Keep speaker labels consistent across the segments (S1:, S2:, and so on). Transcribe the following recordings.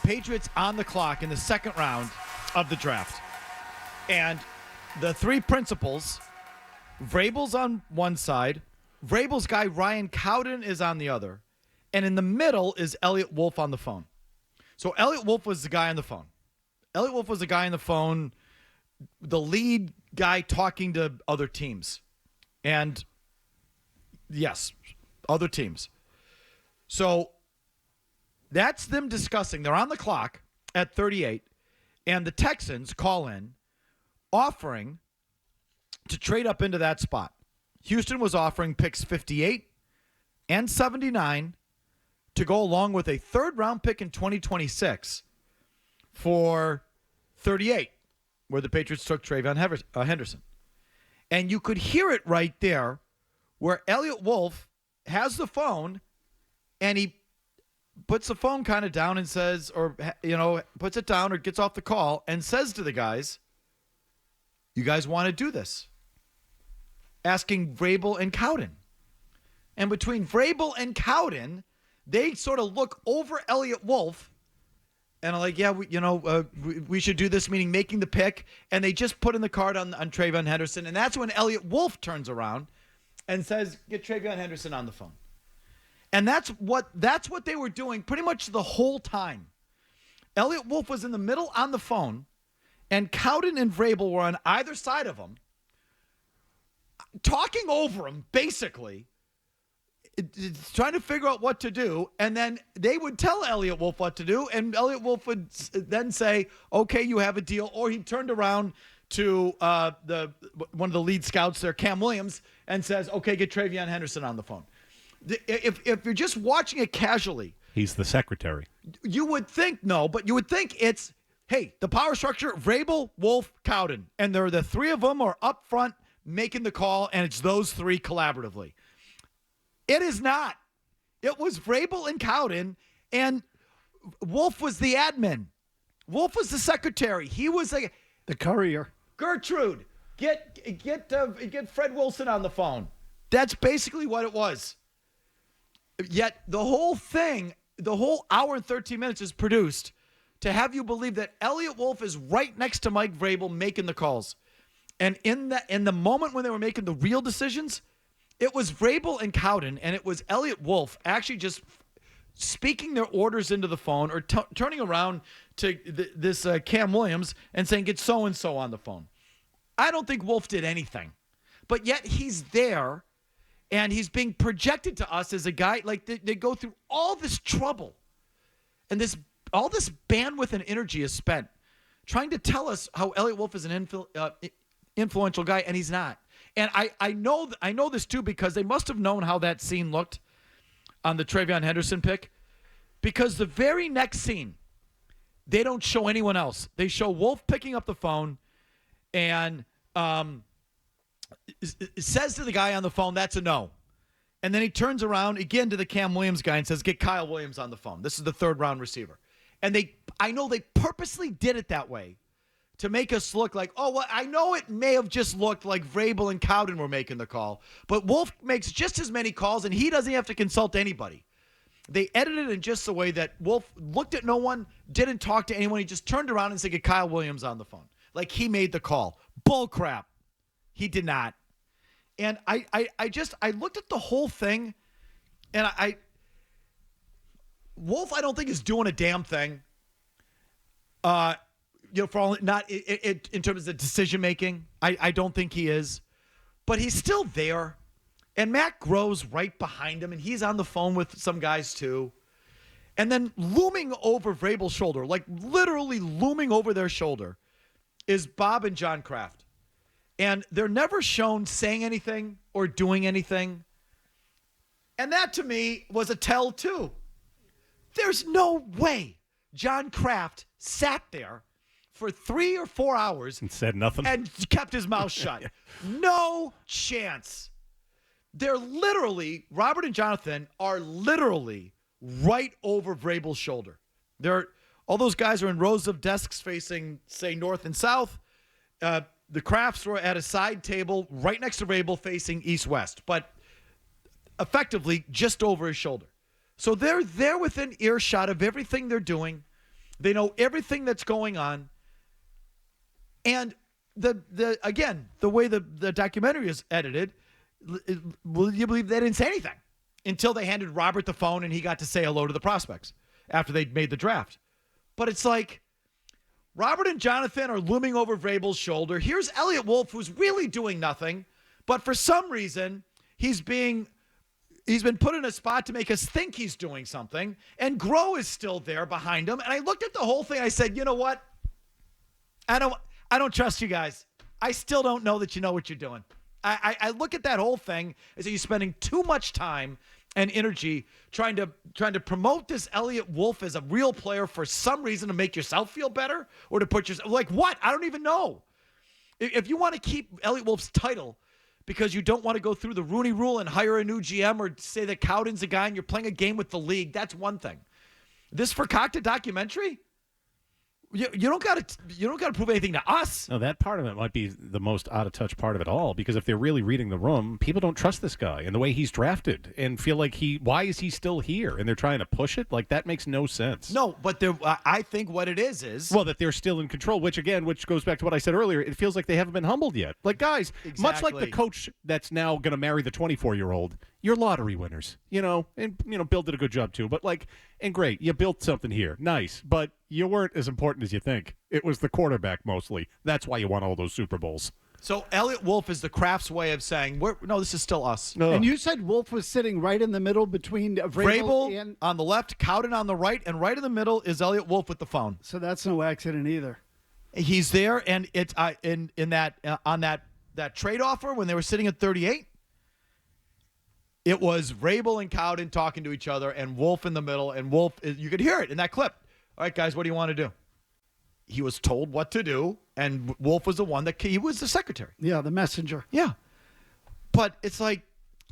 S1: Patriots on the clock in the second round of the draft. And the three principals, Vrabel's on one side, Vrabel's guy Ryan Cowden is on the other, and in the middle is Elliott Wolf on the phone. So Elliott Wolf was the guy on the phone. Elliott Wolf was the guy on the phone, the lead guy talking to other teams. And yes, other teams. So that's them discussing. They're on the clock at 38, and the Texans call in offering to trade up into that spot. Houston was offering picks 58 and 79 to go along with a third-round pick in 2026 for 38, where the Patriots took TreVeyon Henderson. And you could hear it right there where Elliott Wolf has the phone, and he puts the phone kind of down and says, or, puts it down or gets off the call and says to the guys, you guys want to do this? Asking Vrabel and Cowden. And between Vrabel and Cowden, they sort of look over Elliott Wolf and are like, yeah, we should do this, meaning making the pick. And they just put in the card on TreVeyon Henderson. And that's when Elliott Wolf turns around and says, get TreVeyon Henderson on the phone. And that's what they were doing pretty much the whole time. Elliott Wolf was in the middle on the phone, and Cowden and Vrabel were on either side of him, talking over him, basically, trying to figure out what to do. And then they would tell Elliott Wolf what to do, and Elliott Wolf would then say, okay, you have a deal. Or he turned around to one of the lead scouts there, Cam Williams, and says, okay, get TreVeyon Henderson on the phone. If you're just watching it casually.
S2: He's the secretary.
S1: You would think, but you would think it's, hey, the power structure, Vrabel, Wolf, Cowden. And the three of them are up front making the call, and it's those three collaboratively. It is not. It was Vrabel and Cowden, and Wolf was the admin. Wolf was the secretary. He was
S3: the courier.
S1: Gertrude, get Fred Wilson on the phone. That's basically what it was. Yet the whole thing, the whole hour and 13 minutes is produced to have you believe that Elliott Wolf is right next to Mike Vrabel making the calls. And in the moment when they were making the real decisions, it was Vrabel and Cowden, and it was Elliott Wolf actually just speaking their orders into the phone or turning around to this Cam Williams and saying, get so-and-so on the phone. I don't think Wolf did anything. But yet he's there, and he's being projected to us as a guy. Like they go through all this trouble, and all this bandwidth and energy is spent trying to tell us how Elliott Wolf is an influential guy, and he's not. And I know this too because they must have known how that scene looked on the TreVeyon Henderson pick, because the very next scene, they don't show anyone else. They show Wolf picking up the phone and says to the guy on the phone, that's a no. And then he turns around again to the Cam Williams guy and says, get Kyle Williams on the phone. This is the third-round receiver. And I know they purposely did it that way to make us look like, oh, well, I know it may have just looked like Vrabel and Cowden were making the call, but Wolf makes just as many calls, and he doesn't have to consult anybody. They edited it in just the way that Wolf looked at no one, didn't talk to anyone. He just turned around and said, get Kyle Williams on the phone. Like he made the call. Bull crap. He did not. And I looked at the whole thing, and Wolf, I don't think is doing a damn thing. For all not in terms of the decision making, I don't think he is, but he's still there. And Matt Groh's right behind him, and he's on the phone with some guys too. And then looming over Vrabel's shoulder, like literally looming over their shoulder, is Bob and John Kraft. And they're never shown saying anything or doing anything. And that, to me, was a tell, too. There's no way John Kraft sat there for 3 or 4 hours
S2: and said nothing
S1: and kept his mouth shut. No chance. They're literally, Robert and Jonathan are literally right over Vrabel's shoulder. All those guys are in rows of desks facing, say, north and south. The Crafts were at a side table right next to Vrabel facing east-west, but effectively just over his shoulder. So they're there within earshot of everything they're doing. They know everything that's going on. And the way the documentary is edited, will you believe they didn't say anything until they handed Robert the phone and he got to say hello to the prospects after they'd made the draft. But it's like Robert and Jonathan are looming over Vrabel's shoulder. Here's Elliott Wolf, who's really doing nothing, but for some reason he's been put in a spot to make us think he's doing something, and Groh is still there behind him. And I looked at the whole thing. I said, you know what? I don't trust you guys. I still don't know that you know what you're doing. I look at that whole thing as you're spending too much time and energy trying to promote this Elliott Wolf as a real player for some reason to make yourself feel better or to put yourself like what? I don't even know. If you want to keep Elliott Wolf's title because you don't want to go through the Rooney Rule and hire a new GM or say that Cowden's a guy and you're playing a game with the league, that's one thing. This Fakakta documentary? You don't got to prove anything to us.
S2: No, that part of it might be the most out of touch part of it all, because if they're really reading the room, people don't trust this guy and the way he's drafted and feel like why is he still here? And they're trying to push it like that makes no sense.
S1: No, but I think what it is
S2: that they're still in control, which goes back to what I said earlier. It feels like they haven't been humbled yet. Like guys,
S1: exactly.
S2: Much like the coach that's now going to marry the 24-year-old. You're lottery winners, and Bill did a good job too. But and great, you built something here, nice. But you weren't as important as you think. It was the quarterback mostly. That's why you won all those Super Bowls.
S1: So Elliott Wolf is the Kraft's way of saying, no, this is still us.
S3: No. And you said Wolf was sitting right in the middle between Vrabel and
S1: on the left, Cowden on the right, and right in the middle is Elliott Wolf with the phone.
S3: So that's no accident either.
S1: He's there, and it's in that on that trade offer when they were sitting at 38. It was Vrabel and Cowden talking to each other and Wolf in the middle. And Wolf, you could hear it in that clip. All right, guys, what do you want to do? He was told what to do, and Wolf was the one he was the secretary.
S3: Yeah, the messenger.
S1: Yeah. But it's like,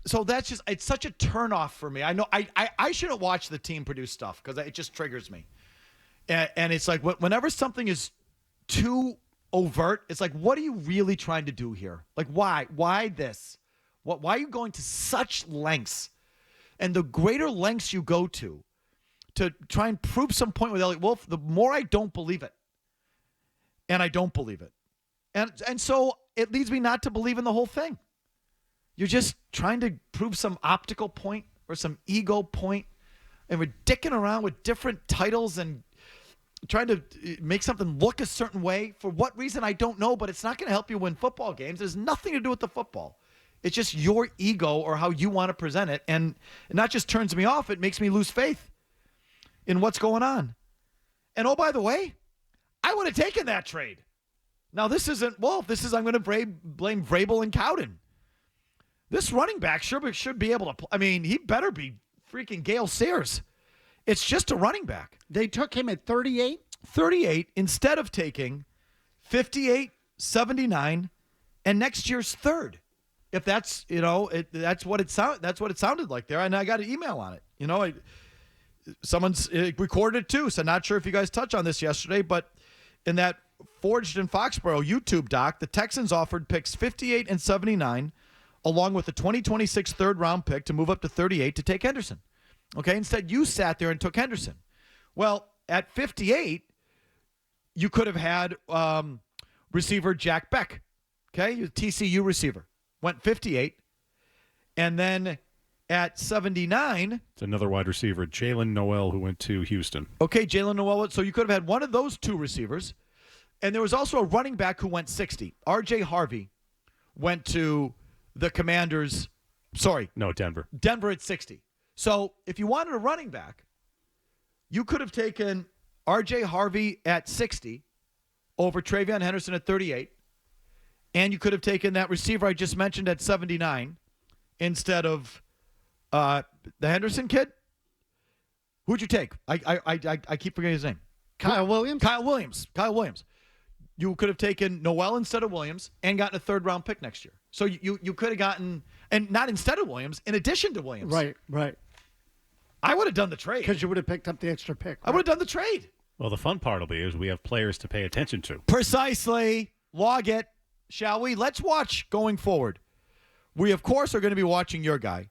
S1: so that's just, it's such a turnoff for me. I know I shouldn't watch the team produce stuff because it just triggers me. And it's like, whenever something is too overt, it's like, what are you really trying to do here? Like, why? Why this? Why are you going to such lengths? And the greater lengths you go to try and prove some point with Elliott Wolf, the more I don't believe it. And I don't believe it. And so it leads me not to believe in the whole thing. You're just trying to prove some optical point or some ego point, and we're dicking around with different titles and trying to make something look a certain way. For what reason, I don't know, but it's not going to help you win football games. There's nothing to do with the football. It's just your ego or how you want to present it. And it not just turns me off, it makes me lose faith in what's going on. And oh, by the way, I would have taken that trade. Now, this isn't Wolf. This is I'm going to blame Vrabel and Cowden. This running back should be able to – he better be freaking Gale Sayers. It's just a running back.
S3: They took him at 38?
S1: 38 instead of taking 58, 79, and next year's third. If that's, that's what it sounded like there. And I got an email on it. Someone's recorded it too. So not sure if you guys touched on this yesterday, but in that Forged in Foxboro YouTube doc, the Texans offered picks 58 and 79, along with the 2026 third-round pick to move up to 38 to take Henderson. Okay, instead you sat there and took Henderson. Well, at 58, you could have had receiver Jack Beck, okay, TCU receiver. Went 58. And then at 79.
S2: It's another wide receiver, Jalen Noel, who went to Houston.
S1: Okay, Jalen Noel. So you could have had one of those two receivers. And there was also a running back who went 60. RJ Harvey went to the Commanders. Sorry.
S2: No, Denver.
S1: Denver at 60. So if you wanted a running back, you could have taken RJ Harvey at 60 over TreVeyon Henderson at 38. And you could have taken that receiver I just mentioned at 79 instead of the Henderson kid. Who'd you take? I keep forgetting his name.
S3: Kyle Williams?
S1: Kyle Williams. You could have taken Noel instead of Williams and gotten a third-round pick next year. So you could have gotten, and not instead of Williams, in addition to Williams.
S3: Right.
S1: I would have done the trade.
S3: Because you would have picked up the extra pick. Right?
S1: I would have done the trade.
S2: Well, the fun part will be is we have players to pay attention to.
S1: Precisely. Log it. Shall we? Let's watch going forward. We, of course, are going to be watching your guy,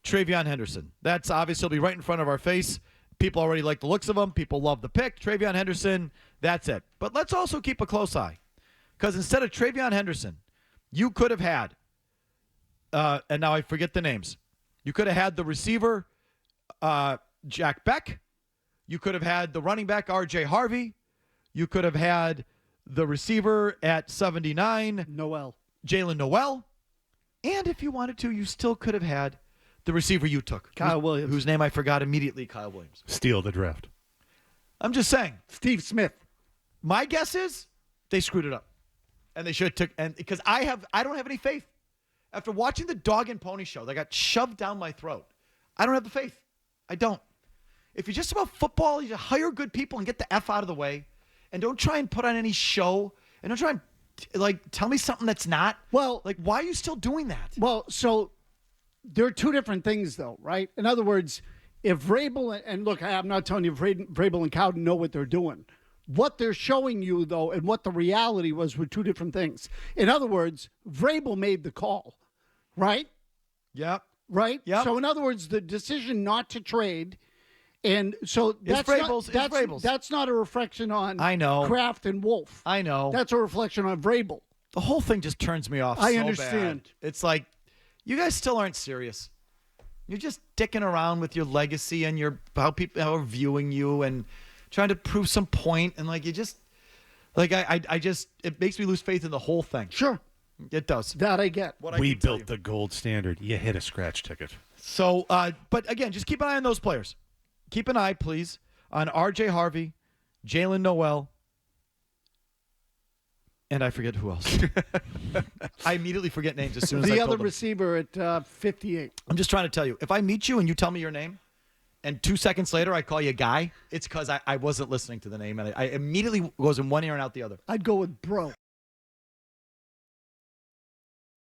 S1: TreVeyon Henderson. That's obviously will be right in front of our face People already like the looks of him. People love the pick. TreVeyon Henderson, that's it. But let's also keep a close eye. Because instead of TreVeyon Henderson, you could have had, and now I forget the names, you could have had the receiver, Jack Beck. You could have had the running back, R.J. Harvey. You could have had the receiver at 79, Jalen Noel. And if you wanted to, you still could have had the receiver you took.
S3: Kyle Williams.
S1: Whose name I forgot immediately, Kyle Williams.
S2: Steal the draft.
S1: I'm just saying.
S3: Steve Smith.
S1: My guess is they screwed it up. And they should have took, and because I don't have any faith. After watching the dog and pony show that got shoved down my throat, I don't have the faith. I don't. If you're just about football, you hire good people and get the F out of the way. And don't try and put on any show. And don't try and tell me something that's not.
S3: Well,
S1: why are you still doing that?
S3: Well, so there are two different things, though, right? In other words, if Vrabel and look, I'm not telling you Vrabel and Cowden know what they're doing. What they're showing you, though, and what the reality was were two different things. In other words, Vrabel made the call, right?
S1: Yep.
S3: Right?
S1: Yep.
S3: So, in other words, the decision not to trade, and so that's
S1: Vrabel's.
S3: That's not a reflection on
S1: I know.
S3: Kraft and Wolf.
S1: I know.
S3: That's a reflection on Vrabel.
S1: The whole thing just turns me off.
S3: I
S1: so
S3: understand.
S1: Bad. It's like you guys still aren't serious. You're just dicking around with your legacy and how people are viewing you and trying to prove some point, and you just it makes me lose faith in the whole thing.
S3: Sure.
S1: It does.
S3: That I get.
S2: We built the gold standard. You hit a scratch ticket.
S1: So, but again, just keep an eye on those players. Keep an eye, please, on R.J. Harvey, Jalen Noel, and I forget who else. I immediately forget names as soon as I
S3: the
S1: pull
S3: other
S1: them.
S3: receiver at 58.
S1: I'm just trying to tell you, if I meet you and you tell me your name, and 2 seconds later I call you Guy, it's because I wasn't listening to the name, and I immediately goes in one ear and out the other.
S3: I'd go with bro.